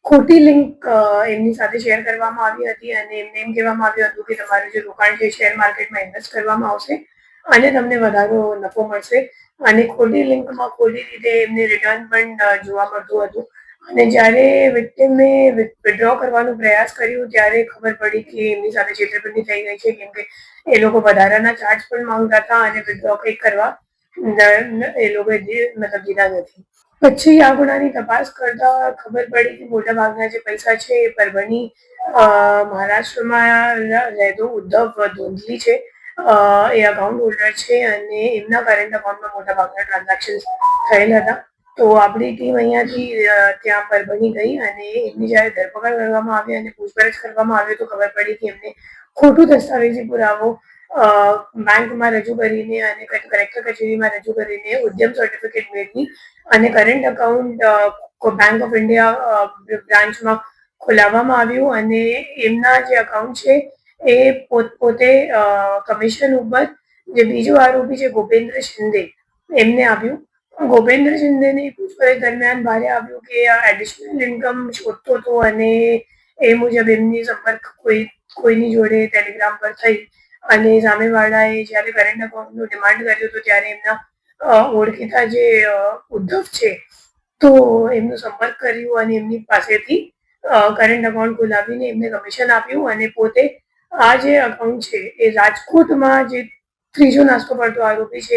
ખોટી લિંક એમની સાથે શેર કરવામાં આવી હતી અને એમને એમ કહેવામાં આવ્યું હતું કે તમારું જે રોકાણ છે શેર માર્કેટમાં ઇન્વેસ્ટ કરવામાં આવશે અને તમને વધારો નફો મળશે. અને ખોટી લિંકમાં ખોટી રીતે એમને રિટર્ન પણ જોવા મળતું હતું. અને જ્યારે વિક્ટિમે વિથડ્રો કરવાનો પ્રયાસ કર્યો ત્યારે ખબર પડી કે એમની સાથે છેતરપિંડી થઈ ગઈ છે, કેમ કે એ લોકો વધારાના ચાર્જ પણ માંગતા હતા અને વિથડ્રો કંઈક કરવા એ લોકોએ મતલબ દીધા નથી. પછી આ ગુનાની તપાસ કરતા ખબર પડી કે મોટાભાગના જે પૈસા છે એ પરભણી મહારાષ્ટ્રમાં રહેતો ઉદ્ધવ ધોંધલી છે. એ અકાઉન્ટ હોલ્ડર છે અને એમના કરંટ અકાઉન્ટમાં મોટાભાગના ટ્રાન્ઝેક્શન થયેલા હતા. તો આપણી ટીમ અહીંયાથી ત્યાં પરભણી ગઈ અને એમની જ્યારે ધરપકડ કરવામાં આવી અને પૂછપરછ કરવામાં આવી તો ખબર પડી કે એમને ખોટું દસ્તાવેજી પુરાવો બેંકમાં રજૂ કરીને અને કલેક્ટર કચેરીમાં રજૂ કરીને ઉદ્યમ સર્ટિફિકેટ મેળવી અને current account bank of India બ્રાન્ચમાં ખોલાવવામાં આવ્યું અને એમના જે અકાઉન્ટ છે એ પોતે કમિશન ઉપર જે બીજો આરોપી છે ગોપેન્દ્ર શિંદે એમને આપ્યું. ગોપેન્દ્ર શિંદેની પૂછપરછ દરમિયાન બહાર આવ્યું કે એડિશનલ ઇન્કમ શોધતો હતો અને એ મુજબ એમની સંપર્ક કોઈની જોડે ટેલિગ્રામ પર થઈ અને સામેવાળાએ જ્યારે કરંટ અકાઉન્ટનું ડિમાન્ડ કર્યું હતું ત્યારે એમના ઓળખીતા જે ઉદ્ધવ છે તો એમનો સંપર્ક કર્યો અને એમની પાસેથી કરંટ અકાઉન્ટ ખોલાવીને એમને કમિશન આપ્યું અને પોતે આ જે અકાઉન્ટ છે એ રાજકોટમાં જે ત્રીજો નાસ્તો પડતો આરોપી છે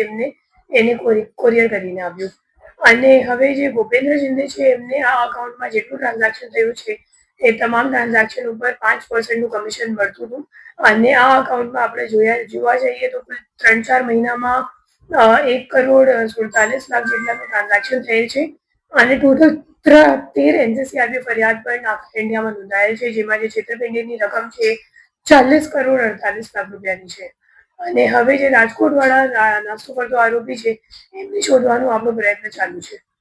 એને કોરિયર કરીને આપ્યું. અને હવે જે ગોપેન્દ્ર શિંદે છે એમને આ અકાઉન્ટમાં જેટલું ટ્રાન્ઝેક્શન થયું છે એ તમામ ટ્રાન્ઝેક્શન ઉપર 5% કમિશન મળતું હતું. અને આ અકાઉન્ટમાં આપણે જોવા જઈએ તો કુલ 3-4 મહિનામાં 1,47,00,000 જેટલાનું ટ્રાન્ઝેક્શન થયેલ છે અને ટોટલ 13 NCCRB ફરિયાદ પણ આખા ઇન્ડિયામાં નોંધાયેલ છે, જેમાં જે છેતરપિંડીની રકમ છે 40,48,00,000 રૂપિયાની છે. અને હવે જે રાજકોટ વાળા નાસ્તો કરતો આરોપી છે એમને શોધવાનો આપણો પ્રયત્ન ચાલુ છે.